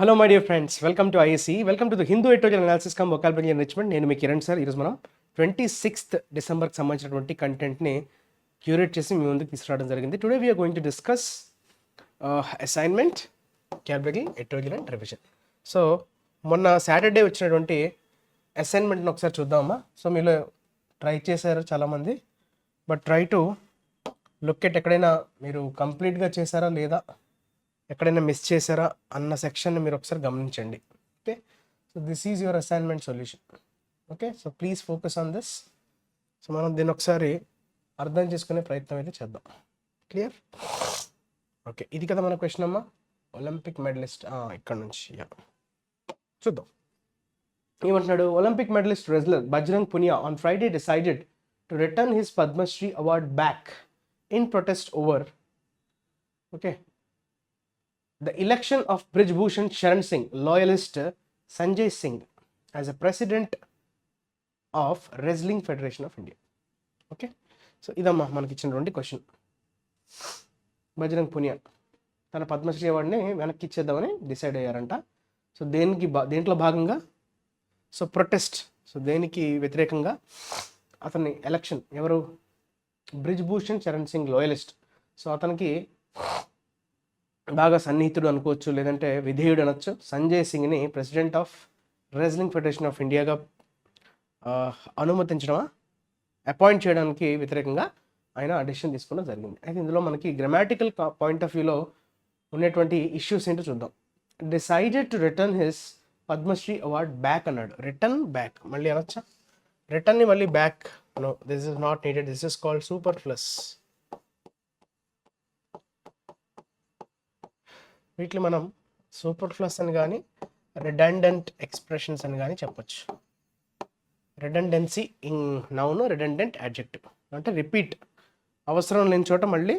Hello my dear friends, welcome to ISC. Welcome to the Hindu ఎటోజల్ analysis cum vocabulary enrichment. నేను మీ Kiran sir. ఈరోజు మనం 26th డిసెంబర్కి సంబంధించినటువంటి కంటెంట్ని క్యూరేట్ చేసి మీ ముందుకు తీసుకురావడం జరిగింది. Today we are going to discuss assignment, vocabulary, ఎటోజల్ అండ్ రివిజన్. సో మొన్న సాటర్డే వచ్చినటువంటి అసైన్మెంట్ని ఒకసారి చూద్దామా. సో మీలో ట్రై చేశారు చాలామంది, but try to look at ఎక్కడైనా మీరు కంప్లీట్గా చేశారా లేదా, ఎక్కడైనా మిస్ చేశారా అన్న సెక్షన్ని మీరు ఒకసారి గమనించండి. Okay, so this is your assignment solution. Okay, so please focus on this. So మనం దీన్ని ఒకసారి అర్థం చేసుకునే ప్రయత్నం అయితే చేద్దాం. క్లియర్? ఓకే, ఇది కదా మన క్వశ్చన్ అమ్మా. ఒలింపిక్ మెడలిస్ట్ ఇక్కడ నుంచి చూద్దాం ఏమంటున్నాడు. Olympic medallist wrestler Bajrang Punia on Friday decided to return his Padmashri award back in protest over the election of Brij Bhushan Sharan Singh, loyalist Sanjay Singh as a president of Wrestling Federation of India. Okay, so idamma manaki ichina question. Bajrang Punia tana Padmashri award ni venakki icheddamani decide ayyaranta. So దేంట్లో భాగంగా so protest, so దేనికి వ్యతిరేకంగా అతని election ఎవరు, Brij Bhushan Charan Singh loyalist. So అతనికి బాగా సన్నిహితుడు అనుకోవచ్చు, లేదంటే విధేయుడు అనొచ్చు. సంజయ్ సింగ్ని president of wrestling federation of ఇండియాగా అనుమతించడమా, అపాయింట్ చేయడానికి వ్యతిరేకంగా ఆయన ఆ డెసిషన్ తీసుకోవడం జరిగింది. అయితే ఇందులో మనకి గ్రామాటికల్ పాయింట్ ఆఫ్ వ్యూలో ఉన్నటువంటి ఇష్యూస్ ఏంటో చూద్దాం. Decided to return his Padmashri award back అన్నాడు. రిటర్న్ బ్యాక్ మళ్ళీ అనొచ్చా? రిటర్న్ని మళ్ళీ back, no, this is not needed, this is called super plus. వీటిని మనం సూపర్ ఫ్లస్ అని కానీ రిడండెంట్ ఎక్స్ప్రెషన్స్ అని కానీ చెప్పొచ్చు. Redundancy in noun, redundant adjective అంటే రిపీట్, అవసరం లేని చోట మళ్ళీ,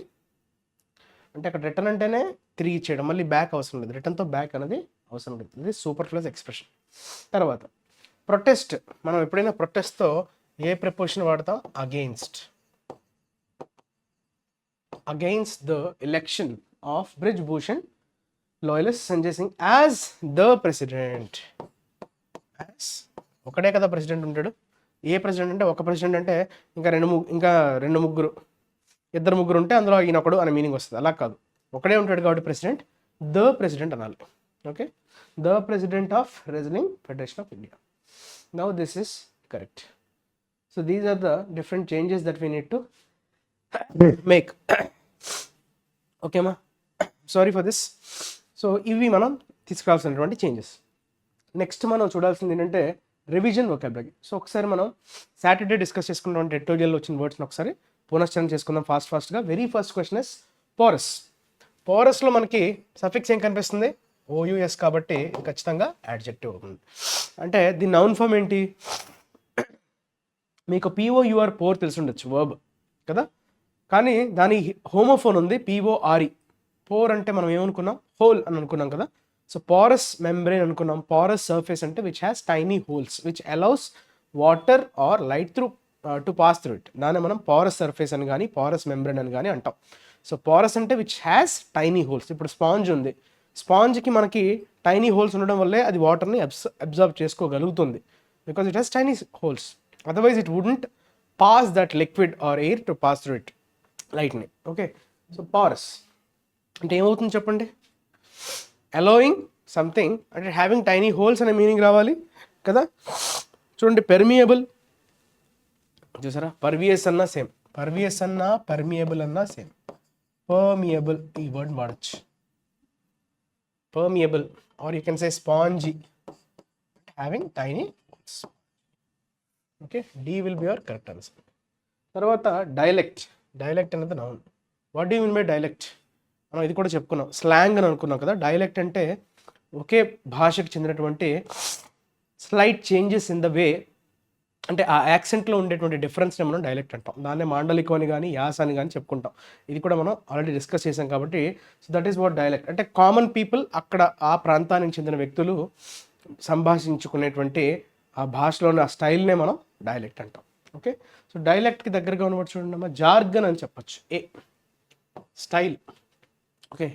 అంటే అక్కడ రిటర్న్ అంటేనే తిరిగి ఇచ్చేయడం, మళ్ళీ బ్యాక్ అవసరం లేదు, రిటర్న్తో బ్యాక్ అనేది అవసరం లేదు. ఇది సూపర్ ఫ్లస్ ఎక్స్ప్రెషన్. తర్వాత ప్రొటెస్ట్, మనం ఎప్పుడైనా ప్రొటెస్ట్తో ఏ ప్రిపోజిషన్ వాడతాం? Against. Against the election of Brij Bhushan loyalist Sanjay Singh as the president. as ఒకటే కదా ప్రెసిడెంట్ ఉంటాడు. ఏ ప్రెసిడెంట్ అంటే ఒక ప్రెసిడెంట్ అంటే రెండు ముగ్గురు ఇద్దరు ముగ్గురు ఉంటే అందులో ఈయన ఒకడు అనే మీనింగ్ వస్తుంది. అలా కాదు, ఒకడే ఉంటాడు కాబట్టి ప్రెసిడెంట్, ద ప్రెసిడెంట్ అనాలి. Okay, the president of wrestling federation of India. Now this is correct. So these are the different changes that we need to make. ఓకేమా, సారీ ఫర్ దిస్. సో ఇవి మనం తీసుకురావాల్సినటువంటి చేంజెస్. నెక్స్ట్ మనం చూడాల్సింది ఏంటంటే revision vocabulary. So ఒకసారి మనం Saturday discuss చేసుకున్నటువంటి ఎటోజల్లో వచ్చిన వర్డ్స్ని ఒకసారి పునశ్చరణ చేసుకుందాం ఫాస్ట్గా. Very first question is porous. పోరస్లో మనకి సఫిక్స్ ఏం కనిపిస్తుంది? ఓయుఎస్, కాబట్టి ఖచ్చితంగా యాడ్జెక్టివ్ అవుతుంది. అంటే దీని నౌన్ ఫామ్ ఏంటి? మీకు పిఓయుఆర్ పోర్ తెలిసి ఉండొచ్చు, వర్బ్ కదా, కానీ దాని హోమోఫోన్ ఉంది పిఓఆర్ఈ. పోర్ అంటే మనం ఏమనుకున్నాం? హోల్ అని అనుకున్నాం కదా. సో పారస్ మెంబ్రెయిన్ అనుకున్నాం. పారస్ సర్ఫేస్ అంటే which has tiny holes which allows water or light through to pass through it. దాన్ని మనం పారస్ సర్ఫేస్ అని కానీ పారస్ మెంబ్రెయిన్ అని కానీ అంటాం. సో పారస్ అంటే విచ్ హ్యాస్ టైనీ హోల్స్. ఇప్పుడు స్పాంజ్ ఉంది, స్పాంజ్కి మనకి టైనీ హోల్స్ ఉండడం వల్లే అది వాటర్ని అబ్జర్వ్ చేసుకోగలుగుతుంది, because it has tiny holes. Otherwise it wouldn't pass that liquid or air to pass through it, లైట్ని. ఓకే, సో పారస్ అంటే ఏమవుతుంది చెప్పండి? అలోయింగ్ సంథింగ్, అంటే హ్యావింగ్ టైనీ హోల్స్ అనే మీనింగ్ రావాలి కదా. చూడండి, పెర్మియబుల్ చూసారా, పర్వియస్ అన్నా సేమ్, పర్వియస్ అన్నా పర్మియబుల్ అన్నా సేమ్. పర్మియబుల్ ఈ వర్డ్ వాడచ్చు, permeable, or you can say spongy, having tiny holes. Okay, D will be your correct answer. తర్వాత డైలెక్ట్. డైలెక్ట్ అనేది noun. What do you mean by dialect? మనం ఇది కూడా చెప్పుకున్నాం, స్లాంగ్ అని అనుకున్నాం కదా. డైలెక్ట్ అంటే ఒకే భాషకు చెందినటువంటి slight changes in the way, అంటే ఆ యాక్సెంట్లో ఉండేటువంటి డిఫరెన్స్ని మనం డైలెక్ట్ అంటాం. దాన్నే మాండలికం అని కానీ యాస అని కానీ చెప్పుకుంటాం. ఇది కూడా మనం ఆల్రెడీ డిస్కస్ చేసాం కాబట్టి, so that is what dialect అంటే. కామన్ పీపుల్, అక్కడ ఆ ప్రాంతానికి చెందిన వ్యక్తులు సంభాషించుకునేటువంటి ఆ భాషలోని ఆ స్టైల్నే మనం డైలెక్ట్ అంటాం. ఓకే, సో డైలెక్ట్కి దగ్గరగా ఉన్నప్పుడు చూడండి అమ్మా, జార్గన్ అని చెప్పచ్చు. ఏ స్టైల్. ఓకే,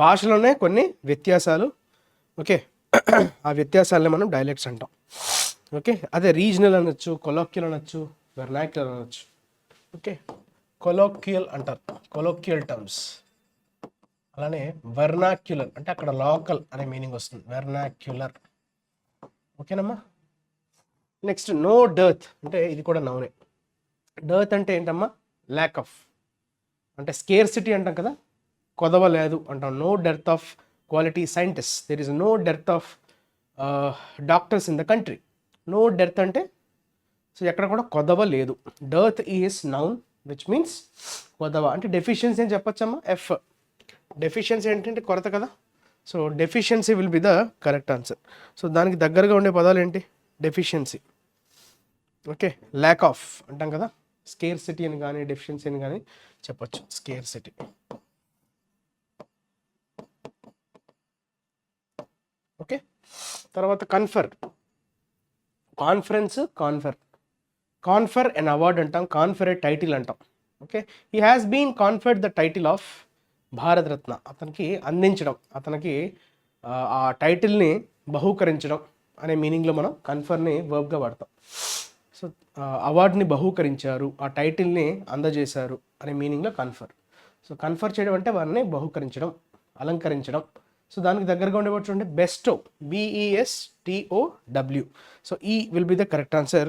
భాషలోనే కొన్ని వ్యత్యాసాలు ఓకే. ఆ వ్యత్యాసాలని మనం డైలెక్ట్స్ అంటాం. ఓకే, అదే రీజనల్ అనొచ్చు, కొలోక్యుల్ అనొచ్చు, వెర్నాక్యులర్ అనొచ్చు. ఓకే, కొలోక్యుయల్ అంటారు, కొలోక్యుయల్ టర్మ్స్. అలానే వెర్నాక్యులర్ అంటే అక్కడ లోకల్ అనే మీనింగ్ వస్తుంది, వెర్నాక్యులర్. ఓకేనమ్మా. నెక్స్ట్ నో డర్త్ అంటే ఇది కూడా నౌనే. డర్త్ అంటే ఏంటమ్మా? ల్యాక్ ఆఫ్, అంటే స్కేర్సిటీ అంటాం కదా, కొదవ లేదు అంటాం. No dearth of quality scientist, there is no dearth of doctors in the country. No dearth అంటే సో ఎక్కడ కూడా కొదవ లేదు. Dearth is noun which means కొదవ అంటే డెఫిషియన్సీ అని చెప్పొచ్చమ్మా. ఎఫ్, డెఫిషియన్సీ ఏంటంటే కొరత కదా, so deficiency will be the correct answer. So దానికి దగ్గరగా ఉండే పదాలు ఏంటి? డెఫిషియన్సీ. ఓకే, ల్యాక్ ఆఫ్ అంటాం కదా, స్కేర్ సిటీ అని కానీ డెఫిషియన్సీ అని కానీ చెప్పొచ్చు. Scare city. ఓకే, తర్వాత confer, conference, confer and award అంటాం, కాన్ఫర్ టైటిల్ అంటాం. Okay, he has been conferred the title of Bharat Ratna, అతనికి అందించడం, అతనికి ఆ టైటిల్ని బహూకరించడం అనే మీనింగ్లో మనం కన్ఫర్ని వర్బ్గా వాడతాం. సో అవార్డుని బహూకరించారు, ఆ టైటిల్ని అందజేశారు అనే మీనింగ్లో కన్ఫర్. సో కన్ఫర్ చేయడం అంటే వారిని బహూకరించడం, అలంకరించడం. సో దానికి దగ్గరగా ఉండేవాడు చూడండి, బెస్టో, BESTOW. సో ఈ will be the correct answer.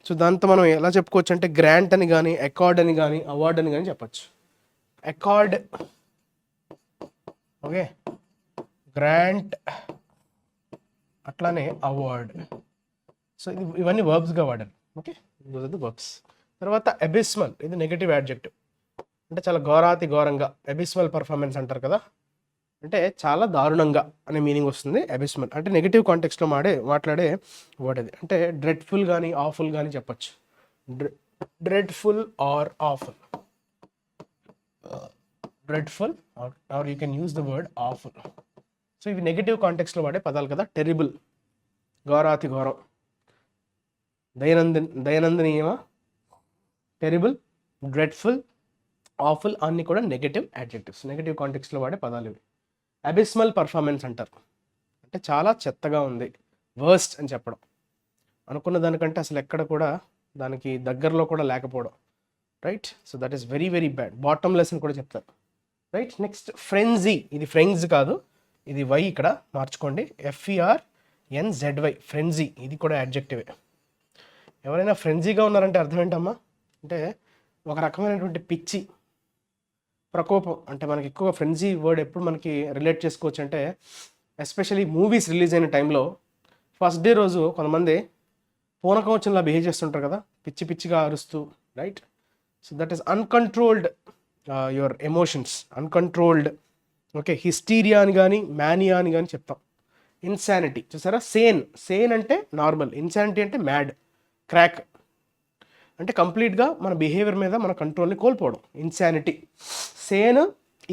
So దాంతో మనం ఎలా చెప్పుకోవచ్చు అంటే గ్రాంట్ అని కానీ, అకార్డ్ అని కానీ, అవార్డ్ అని కానీ చెప్పచ్చు. అకార్డ్, ఓకే, గ్రాంట్, అట్లానే అవార్డ్. సో ఇది ఇవన్నీ వర్బ్స్గా వాడారు. Okay, those are the verbs. తర్వాత అబిస్మల్, ఇది నెగటివ్ యాడ్జెక్టివ్, అంటే చాలా ఘోరాతి ఘోరంగా, అబిస్మల్ పర్ఫార్మెన్స్ అంటారు కదా, అంటే చాలా దారుణంగా అనే మీనింగ్ వస్తుంది. అబిస్మల్ అంటే నెగిటివ్ కాంటెక్స్లో మాట్లాడే వర్డ్ అది. అంటే డ్రెడ్ఫుల్ కానీ ఆఫుల్ కానీ చెప్పచ్చు. Dreadful or awful, dreadful or you can use the word awful. So ఇవి నెగిటివ్ కాంటెక్స్లో వాడే పదాలు కదా. టెరిబుల్, ఘోరాతి ఘోరం. దయనందనీయమా, టెరిబుల్, డ్రెడ్ఫుల్, ఆఫుల్ అన్నీ కూడా నెగటివ్ యాడ్జెక్టివ్స్, నెగటివ్ కాంటెక్స్లో వాడే పదాలు ఇవి. అబిస్మల్ పర్ఫార్మెన్స్ అంటారు, అంటే చాలా చెత్తగా ఉంది, వర్స్ట్ అని చెప్పడం, అనుకున్న దానికంటే అసలు ఎక్కడ కూడా దానికి దగ్గరలో కూడా లేకపోవడం. Right, so that is very very bad, bottomless అని కూడా చెప్తారు. రైట్, నెక్స్ట్ ఫ్రెంజీ, ఇది ఫ్రెండ్స్ కాదు, ఇది వై ఇక్కడ మార్చుకోండి, FERNZY, ఫ్రెంజీ, ఇది కూడా యాడ్జెక్టివే. ఎవరైనా ఫ్రెంజీగా ఉన్నారంటే అర్థం ఏంటమ్మా? అంటే ఒక రకమైనటువంటి పిచ్చి, ప్రకోపం. అంటే మనకి ఎక్కువగా ఫ్రెంజీ వర్డ్ ఎప్పుడు మనకి రిలేట్ చేసుకోవచ్చు అంటే ఎస్పెషలీ మూవీస్ రిలీజ్ అయిన టైంలో ఫస్ట్ డే రోజు కొంతమంది పూనకం వచ్చినలా బిహేవ్ చేస్తుంటారు కదా, పిచ్చి పిచ్చిగా అరుస్తూ. Right, so that is uncontrolled your emotions, uncontrolled. Okay, hysteria అని కానీ మ్యానియా అని కానీ చెప్తాం. ఇన్సానిటీ చూసారా, సేన్ అంటే నార్మల్, ఇన్సానిటీ అంటే మ్యాడ్, క్రాక్, అంటే కంప్లీట్గా మన బిహేవియర్ మీద మన కంట్రోల్ని కోల్పోవడం. Insanity,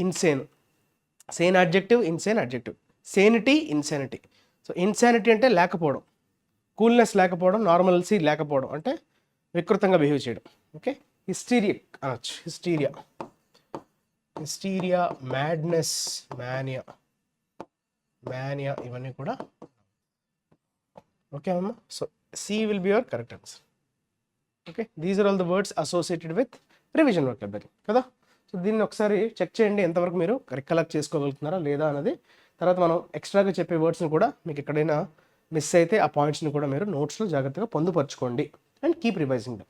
insane, sane adjective, insane adjective. Sanity, insanity. So insanity అంటే లేకపోవడం, కూల్నెస్ లేకపోవడం, నార్మల్సీ లేకపోవడం, అంటే వికృతంగా బిహేవ్ చేయడం. ఓకే, హిస్టీరిక్ అనొచ్చు, హిస్టీరియా, మ్యాడ్నెస్, మ్యానియా, ఇవన్నీ కూడా. ఓకే అమ్మా, so C will be your correct answer. Okay, these are all the words associated with revision vocabulary కదా. సో దీన్ని ఒకసారి చెక్ చేయండి ఎంతవరకు మీరు రికలెక్ట్ చేసుకోగలుగుతున్నారా లేదా అన్నది. తర్వాత మనం ఎక్స్ట్రాగా చెప్పే వర్డ్స్ని కూడా మీకు ఎక్కడైనా మిస్ అయితే ఆ పాయింట్స్ని కూడా మీరు నోట్స్లో జాగ్రత్తగా పొందుపరచుకోండి and keep revising them.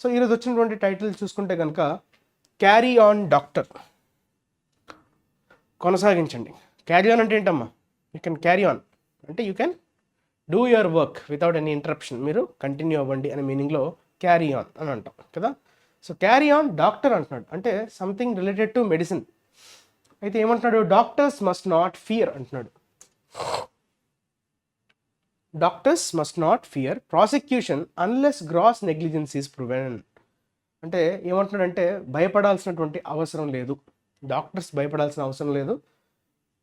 So ఈరోజు వచ్చినటువంటి టైటిల్ చూసుకుంటే కనుక క్యారీ ఆన్ డాక్టర్, కొనసాగించండి. క్యారీ ఆన్ అంటే ఏంటమ్మా? యూ కెన్ క్యారీ ఆన్ అంటే you can do your work without any interruption, మీరు కంటిన్యూ అవ్వండి అనే మీనింగ్లో క్యారీ ఆన్ అని అంటాం కదా. సో క్యారీ ఆన్ డాక్టర్ అంటున్నాడు, అంటే సంథింగ్ రిలేటెడ్ టు మెడిసిన్. అయితే ఏమంటున్నాడు? డాక్టర్స్ మస్ట్ నాట్ ఫియర్ అంటున్నాడు. Doctors must not fear prosecution unless gross negligence is proven. అంటే ఏమంటున్నాడంటే భయపడాల్సినటువంటి అవసరం లేదు, డాక్టర్స్ భయపడాల్సిన అవసరం లేదు.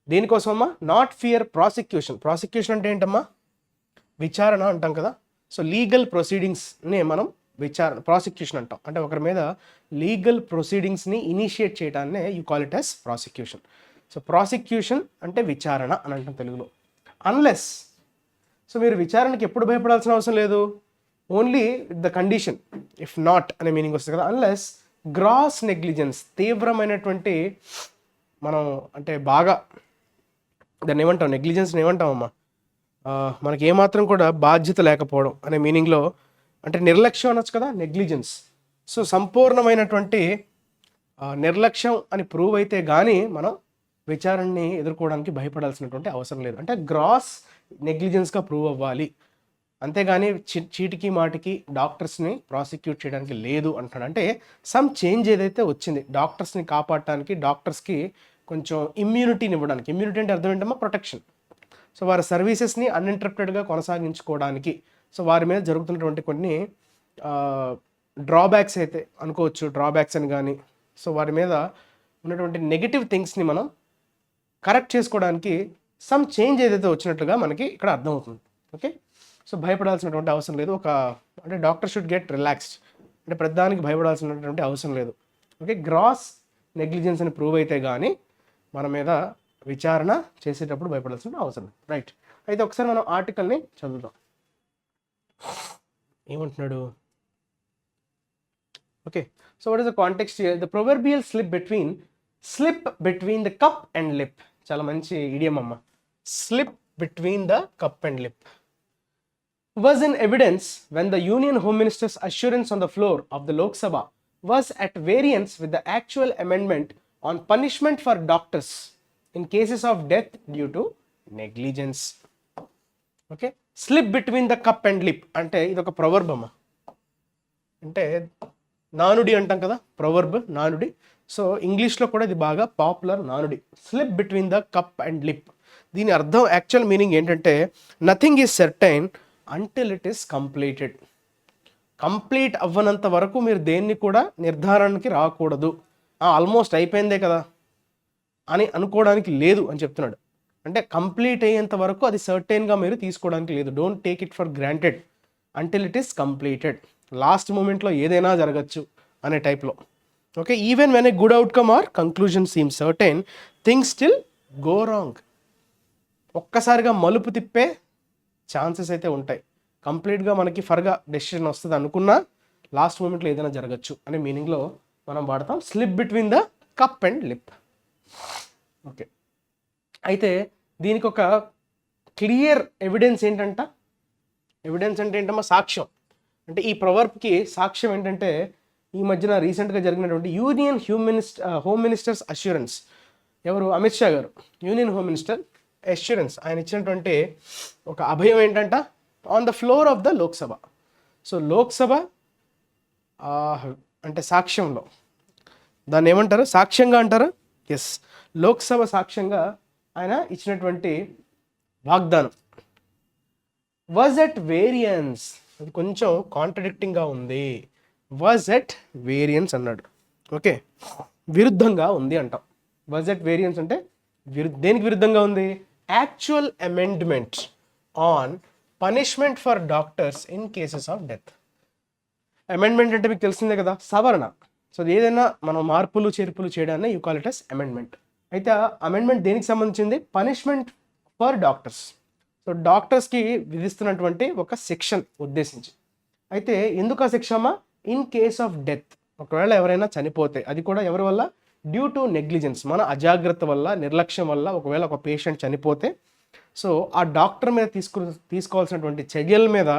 దేనికోసమమ్మా? Not fear prosecution. ప్రాసిక్యూషన్ అంటే ఏంటమ్మా? విచారణ అంటాం కదా. సో లీగల్ ప్రొసీడింగ్స్ని మనం ప్రాసిక్యూషన్ అంటాం. అంటే ఒకరి మీద లీగల్ ప్రొసీడింగ్స్ని ఇనిషియేట్ చేయడాన్నే you call it as prosecution. So prosecution అంటే విచారణ అని అంటాం తెలుగులో. అన్లెస్, సో మీరు విచారణకి ఎప్పుడు భయపడాల్సిన అవసరం లేదు, only the condition if not అనే మీనింగ్ వస్తుంది కదా. అన్లెస్ గ్రాస్ నెగ్లిజెన్స్, తీవ్రమైనటువంటి, మనం అంటే బాగా దాన్ని ఏమంటాం, నెగ్లిజెన్స్ని ఏమంటామమ్మా, మనకి ఏమాత్రం కూడా బాధ్యత లేకపోవడం అనే మీనింగ్లో, అంటే నిర్లక్ష్యం అనొచ్చు కదా, నెగ్లిజెన్స్. సో సంపూర్ణమైనటువంటి నిర్లక్ష్యం అని ప్రూవ్ అయితే కానీ మనం విచారణని ఎదుర్కోవడానికి భయపడాల్సినటువంటి అవసరం లేదు. అంటే గ్రాస్ నెగ్లిజెన్స్గా ప్రూవ్ అవ్వాలి, అంతేగాని చీటికి మాటికి డాక్టర్స్ని ప్రాసిక్యూట్ చేయడానికి లేదు అంటున్నాడు. అంటే సమ్ చేంజ్ ఏదైతే వచ్చింది డాక్టర్స్ని కాపాడటానికి, డాక్టర్స్కి కొంచెం ఇమ్యూనిటీని ఇవ్వడానికి. ఇమ్యూనిటీ అంటే అర్థం ఏంటమ్మా, ప్రొటెక్షన్. సో వారి సర్వీసెస్ని అన్ఇంటరప్టెడ్గా కొనసాగించుకోవడానికి, సో వారి మీద జరుగుతున్నటువంటి కొన్ని డ్రాబ్యాక్స్ అయితే అనుకోవచ్చు, డ్రాబ్యాక్స్ అని కానీ, సో వారి మీద ఉన్నటువంటి నెగిటివ్ థింగ్స్ని మనం కరెక్ట్ చేసుకోవడానికి సమ్ చేంజ్ ఏదైతే వచ్చినట్లుగా మనకి ఇక్కడ అర్థమవుతుంది. ఓకే, సో భయపడాల్సినటువంటి అవసరం లేదు. అంటే డాక్టర్ షుడ్ గెట్ రిలాక్స్డ్, అంటే ప్రతిదానికి భయపడాల్సినటువంటి అవసరం లేదు. ఓకే, గ్రాస్ నెగ్లిజెన్స్ అని ప్రూవ్ అయితే కానీ మన మీద విచారణ చేసేటప్పుడు భయపడాల్సిన అవసరం లేదు. రైట్, అయితే ఒకసారి మనం ఆర్టికల్ని చదువుదాం. ఏమంటున్నాడు? Okay, so what is the context here? The proverbial slip between the cup and lip. చాలా మంచి ఇడియం అమ్మ. Slip between the cup and lip was in evidence when the Union Home Minister's assurance on the floor of the Lok Sabha was at variance with the actual amendment on punishment for doctors in cases of death due to negligence. Okay, slip between the cup and lip అంటే ఇది ఒక proverb అమ్మ, అంటే నానుడి అంటాం కదా, proverb నానుడి. So ఇంగ్లీష్లో కూడా ఇది బాగా పాపులర్ నానుడి, slip between the cup and lip. దీని అర్థం, యాక్చువల్ మీనింగ్ ఏంటంటే, nothing is certain until it is completed. Complete అవ్వనంత వరకు మీరు దేన్ని కూడా నిర్ధారణకి రాకూడదు. ఆల్మోస్ట్ అయిపోయిందే కదా అని అనుకోవడానికి లేదు అని చెప్తున్నాడు. అంటే కంప్లీట్ అయ్యేంత వరకు అది సర్టైన్గా మీరు తీసుకోవడానికి లేదు. Don't take it for granted until it is completed. Last మూమెంట్లో ఏదైనా జరగచ్చు అనే టైప్లో. Okay, even when a good outcome or conclusion seem certain, things still go wrong. ఒక్కసారిగా మలుపు తిప్పే ఛాన్సెస్ అయితే ఉంటాయి. కంప్లీట్గా మనకి ఫర్గా డెసిషన్ వస్తుంది అనుకున్నా లాస్ట్ మూమెంట్లో ఏదైనా జరగచ్చు అనే మీనింగ్లో మనం వాడతాం slip between the cup and lip. Okay, అయితే దీనికి ఒక క్లియర్ ఎవిడెన్స్ ఏంటంట? ఎవిడెన్స్ అంటే ఏంటమ్మా? సాక్ష్యం. అంటే ఈ ప్రొవర్బ్కి సాక్ష్యం ఏంటంటే, ఈ మధ్యన రీసెంట్గా జరిగినటువంటి యూనియన్ హోమ్ మినిస్టర్స్ అష్యూరెన్స్. ఎవరు? అమిత్ షా గారు, యూనియన్ హోమ్ మినిస్టర్ అష్యూరెన్స్. ఆయన ఇచ్చినటువంటి ఒక అభయం ఏంటంట, on the floor of the Lok Sabha. So Lok Sabha అంటే సాక్ష్యంలో, దాన్ని ఏమంటారు? సాక్ష్యంగా అంటారు. ఎస్, లోక్సభ సాక్ష్యంగా ఆయన ఇచ్చినటువంటి వాగ్దానం. వాజ్ ఎట్ వేరియన్స్, అది కొంచెం కాంట్రడిక్టింగ్గా ఉంది. వాజ్ ఎట్ వేరియన్స్ అన్నాడు. ఓకే, విరుద్ధంగా ఉంది అంటాం. వాజ్ ఎట్ వేరియన్స్ అంటే దేనికి విరుద్ధంగా ఉంది? Actual amendment on punishment for doctors in cases of death. Amendment అంటే మీకు తెలిసిందే కదా, సవరణ. సో ఏదైనా మనం మార్పులు చేర్పులు చేయడాన్ని you call it as amendment. అయితే ఆ అమెండ్మెంట్ దేనికి సంబంధించింది? Punishment for doctors. సో డాక్టర్స్కి విధిస్తున్నటువంటి ఒక సెక్షన్ ఉద్దేశించి. అయితే ఎందుకు ఆ శిక్ష అమ్మా? ఇన్ కేస్ ఆఫ్ డెత్, ఒకవేళ ఎవరైనా చనిపోతే, అది కూడా ఎవరి వల్ల? డ్యూ టు నెగ్లిజెన్స్, మన అజాగ్రత్త వల్ల, నిర్లక్ష్యం వల్ల ఒకవేళ ఒక పేషెంట్ చనిపోతే, సో ఆ డాక్టర్ మీద తీసుకోవాల్సినటువంటి చర్యల మీద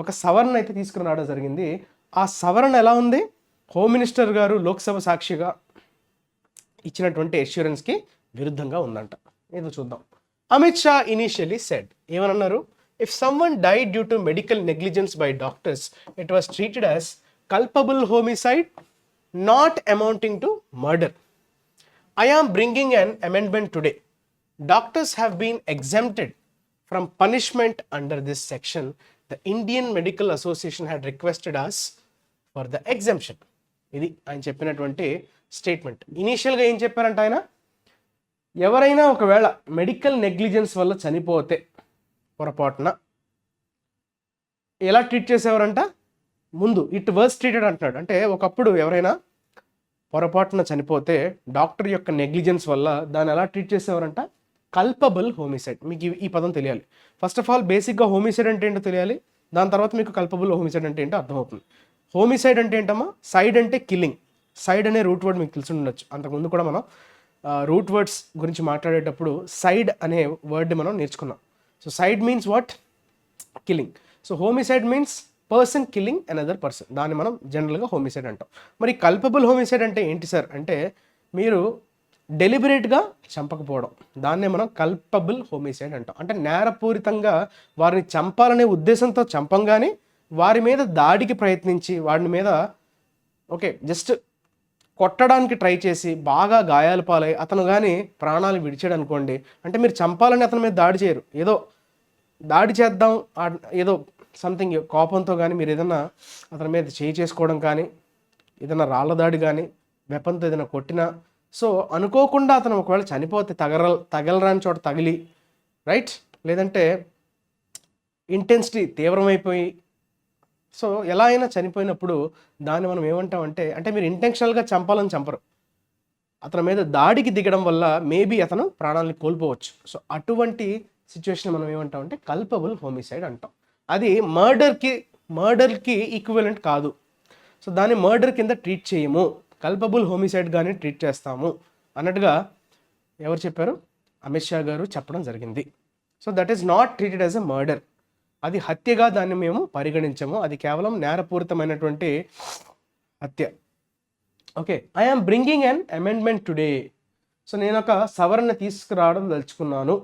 ఒక సవరణ అయితే తీసుకుని రావడం జరిగింది. ఆ సవరణ ఎలా ఉంది? హోమ్ మినిస్టర్ గారు లోక్సభ సాక్షిగా ఇచ్చినటువంటి అష్యూరెన్స్కి విరుద్ధంగా ఉందంట. ఏదో చూద్దాం. అమిత్ షా ఇనిషియలీ సెడ్, ఏమన్నారు? If someone died due to medical negligence by doctors, it was treated as culpable homicide not amounting to murder. I am bringing an amendment today. Doctors have been exempted from punishment under this section. The Indian Medical Association had requested us for the exemption. ఇది ఆయన చెప్పినటువంటి statement. ఇనీషియల్గా ఏం చెప్పారంట ఆయన? ఎవరైనా ఒకవేళ medical negligence వల్ల చనిపోతే పొరపాటున ఎలా ట్రీట్ చేసేవారంట? ముందు ఇట్ వాజ్ ట్రీటెడ్ అంటున్నాడు. అంటే ఒకప్పుడు ఎవరైనా పొరపాటున చనిపోతే డాక్టర్ యొక్క నెగ్లిజెన్స్ వల్ల దాన్ని ఎలా ట్రీట్ చేసేవారంట? Culpable homicide. మీకు ఈ పదం తెలియాలి. ఫస్ట్ ఆఫ్ ఆల్ బేసిక్గా హోమిసైడ్ అంటే ఏంటో తెలియాలి. దాని తర్వాత మీకు కల్పబుల్ హోమిసైడ్ అంటే ఏంటో అర్థమవుతుంది. హోమిసైడ్ అంటే ఏంటమ్మా? సైడ్ అంటే కిల్లింగ్. సైడ్ అనే రూట్ వర్డ్ మీకు తెలిసి ఉండొచ్చు. అంతకుముందు కూడా మనం రూట్ వర్డ్స్ గురించి మాట్లాడేటప్పుడు సైడ్ అనే వర్డ్ని మనం నేర్చుకున్నాం. So side means what? Killing. So homicide means person killing another person. దాన్ని మనం జనరల్గా హోమిసైడ్ అంటాం. మరి కల్పబుల్ హోమిసైడ్ అంటే ఏంటి సార్ అంటే, మీరు డెలిబరేట్గా చంపకపోవడం, దాన్నే మనం కల్పబుల్ హోమిసైడ్ అంటాం. అంటే నేరపూరితంగా వారిని చంపాలనే ఉద్దేశంతో చంపంగానే వారి మీద దాడికి ప్రయత్నించి వాడి మీద జస్ట్ కొట్టడానికి ట్రై చేసి బాగా గాయాలు పాలై అతను కానీ ప్రాణాలు విడిచాడు అనుకోండి, అంటే మీరు చంపాలని అతని మీద దాడి చేయరు, ఏదో దాడి చేద్దాం ఏదో సంథింగ్ కోపంతో కానీ మీరు ఏదైనా అతని మీద చేసుకోవడం కానీ, ఏదైనా రాళ్ళ దాడి కానీ, వెపన్తో ఏదైనా కొట్టినా, సో అనుకోకుండా అతను ఒకవేళ చనిపోతే తగలరాని చోట తగిలి, రైట్, లేదంటే ఇంటెన్సిటీ తీవ్రమైపోయి, సో ఎలా అయినా చనిపోయినప్పుడు దాన్ని మనం ఏమంటామంటే, అంటే మీరు ఇంటెన్షనల్గా చంపాలని చంపరు, అతని మీద దాడికి దిగడం వల్ల మేబీ అతను ప్రాణాలను కోల్పోవచ్చు. సో అటువంటి సిచ్యువేషన్ మనం ఏమంటామంటే కల్పబుల్ హోమిసైడ్ అంటాం. అది మర్డర్కి ఈక్వివలెంట్ కాదు. సో దాన్ని మర్డర్ కింద ట్రీట్ చేయము, కల్పబుల్ హోమిసైడ్గానే ట్రీట్ చేస్తాము అన్నట్టుగా ఎవరు చెప్పారు? అమిత్ షా గారు చెప్పడం జరిగింది. So that is not treated as a murder. అది హత్యగా దాన్ని మేము పరిగణించము, అది కేవలం నేరపూరితమైనటువంటి హత్య. Okay, I am bringing an amendment today. సో నేను ఒక సవరణ తీసుకురావడం దలుచుకున్నాను.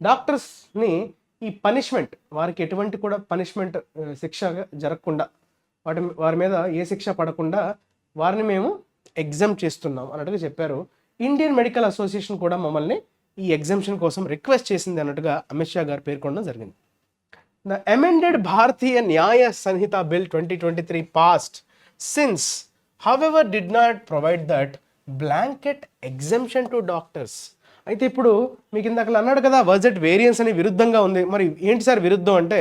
డాక్టర్స్ని ఈ పనిష్మెంట్, వారికి ఎటువంటి కూడా పనిష్మెంట్ శిక్ష జరగకుండా, వారి మీద ఏ శిక్ష పడకుండా వారిని మేము ఎగ్జామ్ చేస్తున్నాం అన్నట్టుగా చెప్పారు. ఇండియన్ మెడికల్ అసోసియేషన్ కూడా మమ్మల్ని ఈ ఎగ్జామ్షన్ కోసం రిక్వెస్ట్ చేసింది అన్నట్టుగా అమిత్ షా గారు పేర్కొనడం జరిగింది. ద అమెండెడ్ భారతీయ న్యాయ సంహిత bill 2023 passed since, however, did not provide that blanket exemption to doctors. అయితే ఇప్పుడు మీకు ఇందాక అన్నాడు కదా, బడ్జెట్ వేరియన్స్ అని విరుద్ధంగా ఉంది. మరి ఏంటి సార్ విరుద్ధం అంటే,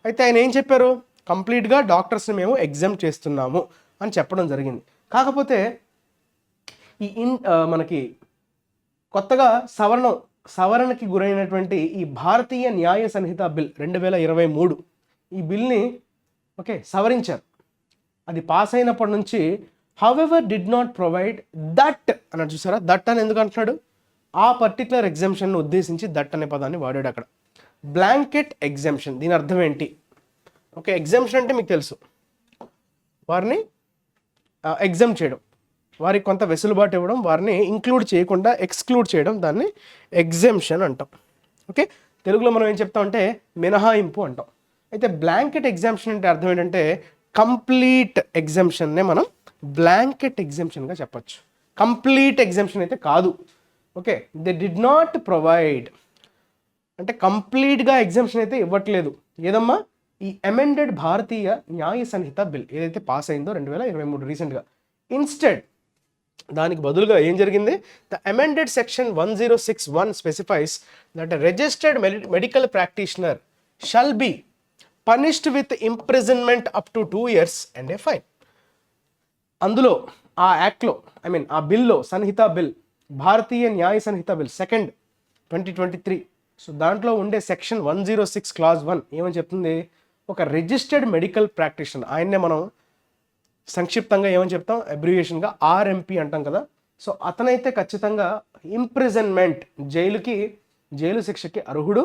అయితే ఆయన ఏం చెప్పారు? కంప్లీట్గా డాక్టర్స్ని మేము ఎగ్జామ్ చేస్తున్నాము అని చెప్పడం జరిగింది. కాకపోతే మనకి కొత్తగా సవరణకి గురైనటువంటి ఈ భారతీయ న్యాయ సంహిత బిల్ 2023, ఈ బిల్ని సవరించారు. అది పాస్ అయినప్పటి నుంచి however did not provide that అన్నాడు. చూసారా, దట్ అని ఎందుకు అంటున్నాడు? ఆ పర్టికులర్ ఎగ్జామ్షన్ను ఉద్దేశించి దట్ అనే పదాన్ని వాడాడు అక్కడ. బ్లాంకెట్ ఎగ్జామ్షన్, దీని అర్థం ఏంటి? ఎగ్జామ్షన్ అంటే మీకు తెలుసు, వారిని ఎగ్జామ్ చేయడం, వారికి కొంత వెసులుబాటు ఇవ్వడం, వారిని ఇంక్లూడ్ చేయకుండా ఎక్స్క్లూడ్ చేయడం, దాన్ని ఎగ్జామ్షన్ అంటాం. తెలుగులో మనం ఏం చెప్తామంటే మినహాయింపు అంటాం. అయితే బ్లాంకెట్ ఎగ్జామ్షన్ అంటే అర్థం ఏంటంటే, కంప్లీట్ ఎగ్జామ్షన్నే మనం బ్లాంకెట్ ఎగ్జామ్షన్గా చెప్పచ్చు. కంప్లీట్ ఎగ్జామ్షన్ అయితే కాదు. దే డిడ్ నాట్ ప్రొవైడ్ అంటే కంప్లీట్గా ఎగ్జామ్షన్ అయితే ఇవ్వట్లేదు. ఏదమ్మా? ఈ అమెండెడ్ భారతీయ న్యాయ సంహిత బిల్ ఏదైతే పాస్ అయిందో 2023 రీసెంట్గా, ఇన్స్టెడ్ దానికి బదులుగా ఏం జరిగింది? The amended section 1061 specifies that registered medical practitioner shall be punished with imprisonment up to 2 years and A fine. అందులో ఆ యాక్ట్లో, ఆ బిల్లో, సంహిత బిల్, భారతీయ న్యాయ సంహిత బిల్ 2nd 2023, సో దాంట్లో ఉండే సెక్షన్ 106 clause 1 ఏమని చెప్తుంది? ఒక రిజిస్టర్డ్ మెడికల్ ప్రాక్టీషనర్, ఆయన్నే మనం సంక్షిప్తంగా ఏమని చెప్తాం? అబ్రివియేషన్గా ఆర్ఎంపీ అంటాం కదా. సో అతనైతే ఖచ్చితంగా ఇంప్రిజన్మెంట్, జైలు శిక్షకి అర్హుడు.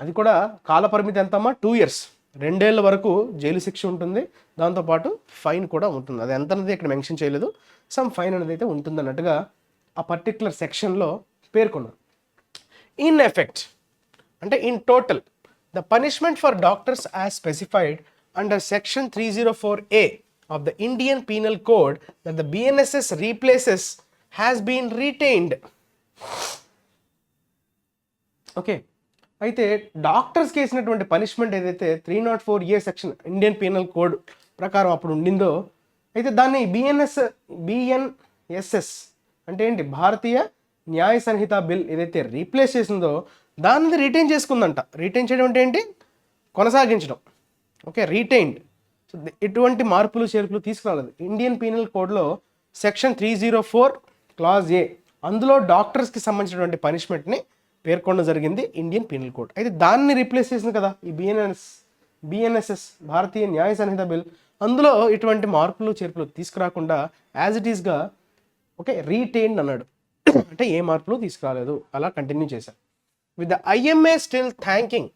అది కూడా కాలపరిమితి ఎంతమ్మా? 2 years, 2 ఏళ్ళ వరకు జైలు శిక్ష ఉంటుంది. దాంతోపాటు ఫైన్ కూడా ఉంటుంది. అది ఎంత అనేది ఇక్కడ మెన్షన్ చేయలేదు, సమ్ ఫైన్ అనేది అయితే ఉంటుంది అన్నట్టుగా ఆ పర్టిక్యులర్ సెక్షన్లో పేర్కొన్నారు. ఇన్ ఎఫెక్ట్ అంటే in total, the punishment for doctors as specified under section 304A of the Indian Penal Code that the BNSS replaces has been retained. అయితే డాక్టర్స్కి వేసినటువంటి పనిష్మెంట్ ఏదైతే 304A section Indian penal code ప్రకారం అప్పుడు ఉండిందో, అయితే దాన్ని BNSS అంటే ఏంటి? భారతీయ న్యాయ సంహిత బిల్ ఏదైతే రీప్లేస్ చేసిందో దాన్ని రిటైన్ చేసుకుందంట. రిటైన్ చేయడం అంటే ఏంటి? కొనసాగించడం. రీటైన్డ్. సో ఎటువంటి మార్పులు చేర్పులు తీసుకురాలేదు. ఇండియన్ పీనల్ కోడ్లో సెక్షన్ 304 clause A, అందులో డాక్టర్స్కి సంబంధించినటువంటి పనిష్మెంట్ని పేర్కొనడం జరిగింది ఇండియన్ పీనల్ కోడ్. అయితే దాన్ని రీప్లేస్ చేసింది కదా ఈ బిఎన్ఎస్ఎస్, భారతీయ న్యాయ సంహిత బిల్. అందులో ఇటువంటి మార్పులు చేర్పులు తీసుకురాకుండా యాజ్ ఇట్ ఈస్గా ఓకే రీటైన్డ్ అన్నాడు. అంటే ఏ మార్పులు తీసుకురాలేదు, అలా కంటిన్యూ చేశారు. With the IMA still thanking